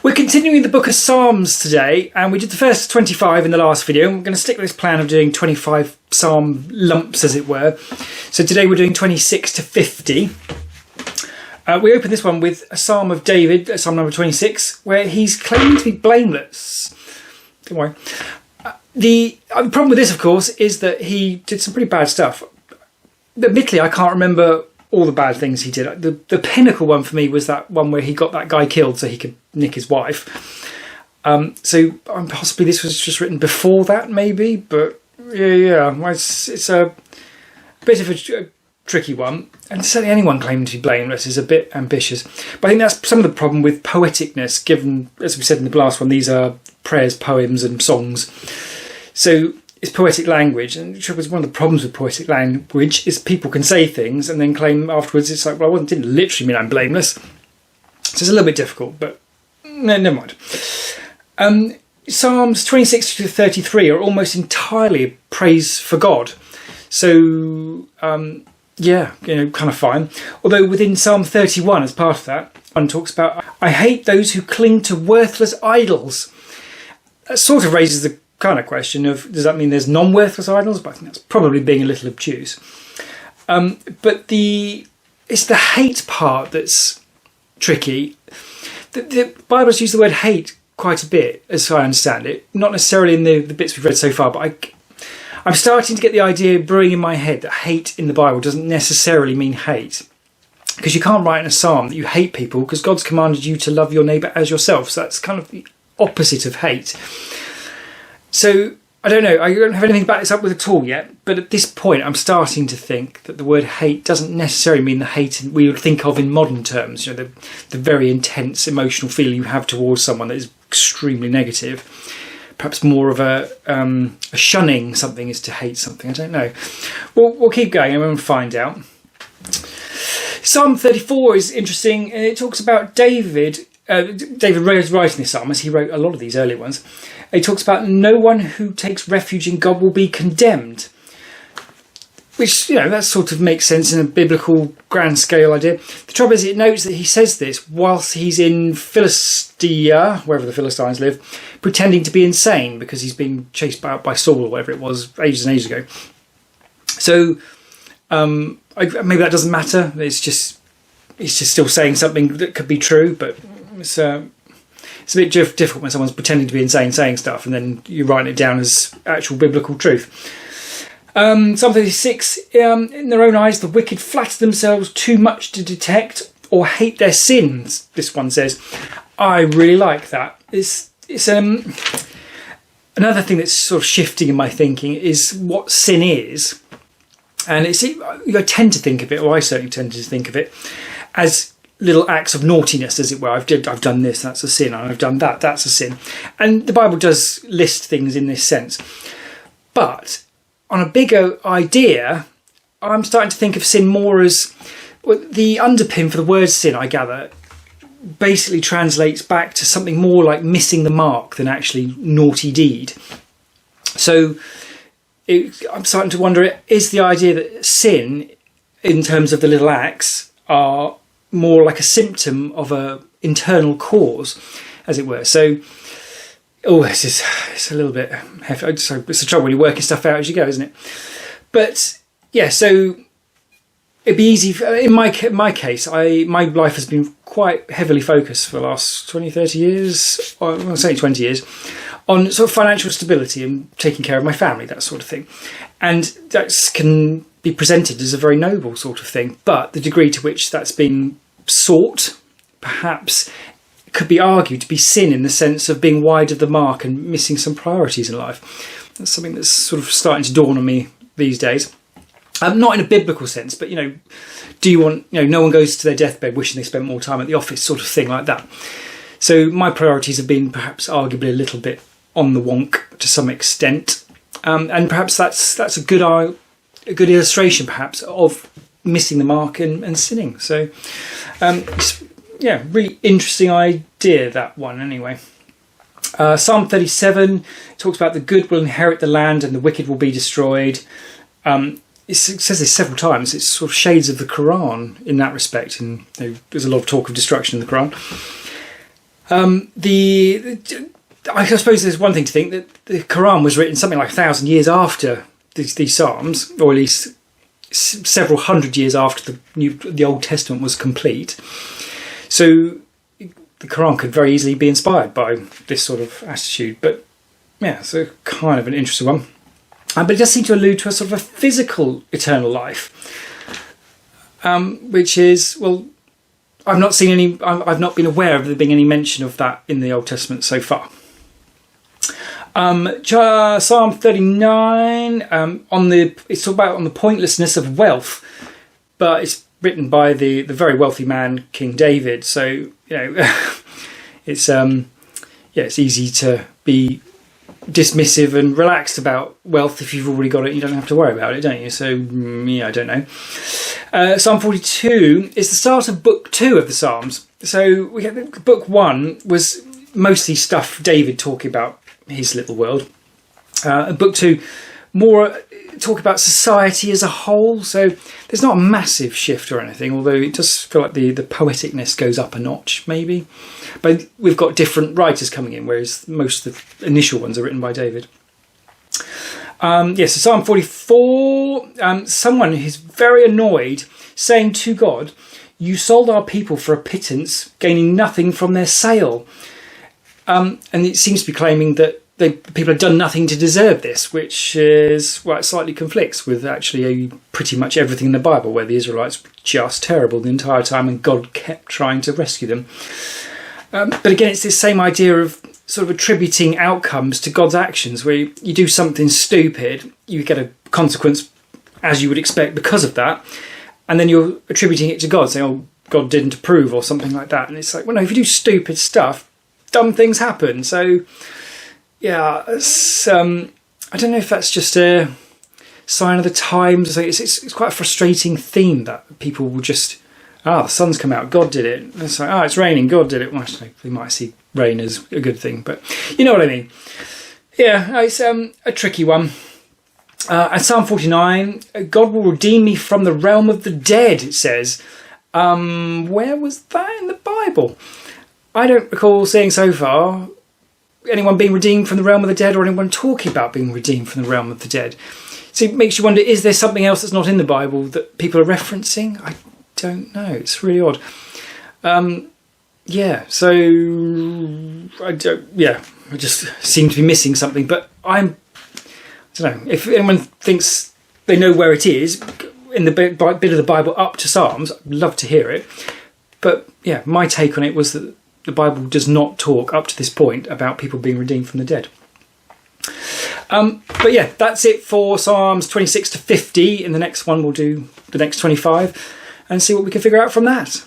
We're continuing the book of Psalms today, and we did the first 25 in the last video. We're going to stick with this plan of doing 25 psalm lumps, as it were. So today we're doing 26 to 50. We open this one with a psalm of David, psalm number 26, where he's claiming to be blameless. Don't worry. The problem with this, of course, is that he did some pretty bad stuff. Admittedly, I can't remember all the bad things he did. The pinnacle one for me was that one where he got that guy killed so he could nick his wife. So possibly this was just written before that, maybe. But yeah, it's a bit of a tricky one. And certainly anyone claiming to be blameless is a bit ambitious. But I think that's some of the problem with poeticness, given, as we said in the last one, these are prayers, poems and songs. So it's poetic language, and one of the problems with poetic language is people can say things and then claim afterwards it's like, well, I didn't literally mean I'm blameless. So it's a little bit difficult, but no, never mind. Psalms 26 to 33 are almost entirely praise for God. So, yeah, kind of fine. Although within Psalm 31, as part of that, one talks about, I hate those who cling to worthless idols. That sort of raises the kind of question of, does that mean there's non-worthless idols? But I think that's probably being a little obtuse. But it's the hate part that's tricky. The Bible's used the word hate quite a bit, as I understand it. Not necessarily in the bits we've read so far, but I'm starting to get the idea brewing in my head that hate in the Bible doesn't necessarily mean hate. Because you can't write in a psalm that you hate people because God's commanded you to love your neighbour as yourself. So that's kind of the opposite of hate. So, I don't know, I don't have anything to back this up with at all yet, but at this point I'm starting to think that the word hate doesn't necessarily mean the hate we would think of in modern terms, the very intense emotional feeling you have towards someone that is extremely negative. Perhaps more of a shunning something is to hate something, I don't know. We'll keep going and we'll find out. Psalm 34 is interesting, and it talks about David wrote writing this psalm, as he wrote a lot of these early ones. He talks about no one who takes refuge in God will be condemned. Which, that sort of makes sense in a biblical grand scale idea. The trouble is it notes that he says this whilst he's in Philistia, wherever the Philistines live, pretending to be insane because he's being chased by Saul or whatever it was ages and ages ago. So maybe that doesn't matter. It's just still saying something that could be true, but it's a bit difficult when someone's pretending to be insane saying stuff and then you write it down as actual biblical truth. Psalm 36, in their own eyes the wicked flatter themselves too much to detect or hate their sins, this one says. I really like that. It's another thing that's sort of shifting in my thinking is what sin is. And I tend to think of it, or I certainly tend to think of it, as little acts of naughtiness, as it were. I've done this, that's a sin, and I've done that, that's a sin. And the Bible does list things in this sense. But on a bigger idea, I'm starting to think of sin more as the underpin for the word sin, I gather, basically translates back to something more like missing the mark than actually naughty deed. So I'm starting to wonder, is the idea that sin, in terms of the little acts, are more like a symptom of an internal cause, as it were. So, it's a little bit hefty. So it's the trouble when you're working stuff out as you go, isn't it? But yeah, so it'd be easy. In my case, my life has been quite heavily focused for the last 20, 30 years, or I'll say 20 years, on sort of financial stability and taking care of my family, that sort of thing. And that can be presented as a very noble sort of thing, but the degree to which that's been sought, perhaps, could be argued to be sin in the sense of being wide of the mark and missing some priorities in life. That's something that's sort of starting to dawn on me these days. Not in a biblical sense, but, do you want, no one goes to their deathbed wishing they spent more time at the office, sort of thing like that. So my priorities have been perhaps arguably a little bit on the wonk to some extent. And perhaps that's a good illustration, perhaps, of missing the mark and sinning. So, really interesting idea, that one, anyway. Psalm 37 talks about the good will inherit the land and the wicked will be destroyed. It says this several times. It's sort of shades of the Quran in that respect, and there's a lot of talk of destruction in the Quran. I suppose there's one thing to think that the Quran was written something like 1,000 years after these Psalms, or at least several hundred years after the Old Testament was complete. So the Quran could very easily be inspired by this sort of attitude. But yeah, so kind of an interesting one. But it does seem to allude to a sort of a physical eternal life, which is, well, I've not seen any. I've not been aware of there being any mention of that in the Old Testament so far. Psalm 39 it's talking about on the pointlessness of wealth, but it's written by the very wealthy man King David. So it's it's easy to be dismissive and relaxed about wealth. If you've already got it, you don't have to worry about it, don't you? So I don't know. Psalm 42 is the start of book 2 of the Psalms. So we have book 1 was mostly stuff David talking about his little world. Book 2 more talk about society as a whole. So there's not a massive shift or anything, although it does feel like the poeticness goes up a notch maybe. But we've got different writers coming in, whereas most of the initial ones are written by David. So Psalm 44, someone who's very annoyed, saying to God, "You sold our people for a pittance, gaining nothing from their sale." And it seems to be claiming that people have done nothing to deserve this, which is, well, it slightly conflicts with actually pretty much everything in the Bible, where the Israelites were just terrible the entire time and God kept trying to rescue them. But again, it's this same idea of sort of attributing outcomes to God's actions, where you do something stupid, you get a consequence as you would expect because of that, and then you're attributing it to God, saying, "Oh, God didn't approve," or something like that. And it's like, well, no, if you do stupid stuff, dumb things happen. So yeah, it's, I don't know if that's just a sign of the times. It's quite a frustrating theme that people will just, the sun's come out, God did it. And it's like, it's raining, God did it. Well, actually, we might see rain as a good thing, but you know what I mean. Yeah, it's a tricky one. And Psalm 49, God will redeem me from the realm of the dead, it says. Where was that in the Bible? I don't recall seeing so far anyone being redeemed from the realm of the dead, or anyone talking about being redeemed from the realm of the dead. So it makes you wonder, is there something else that's not in the Bible that people are referencing? I don't know. It's really odd. So I just seem to be missing something. But I don't know. If anyone thinks they know where it is in the bit of the Bible up to Psalms, I'd love to hear it. But yeah, my take on it was that the Bible does not talk up to this point about people being redeemed from the dead. But yeah, that's it for Psalms 26 to 50. In the next one, we'll do the next 25 and see what we can figure out from that.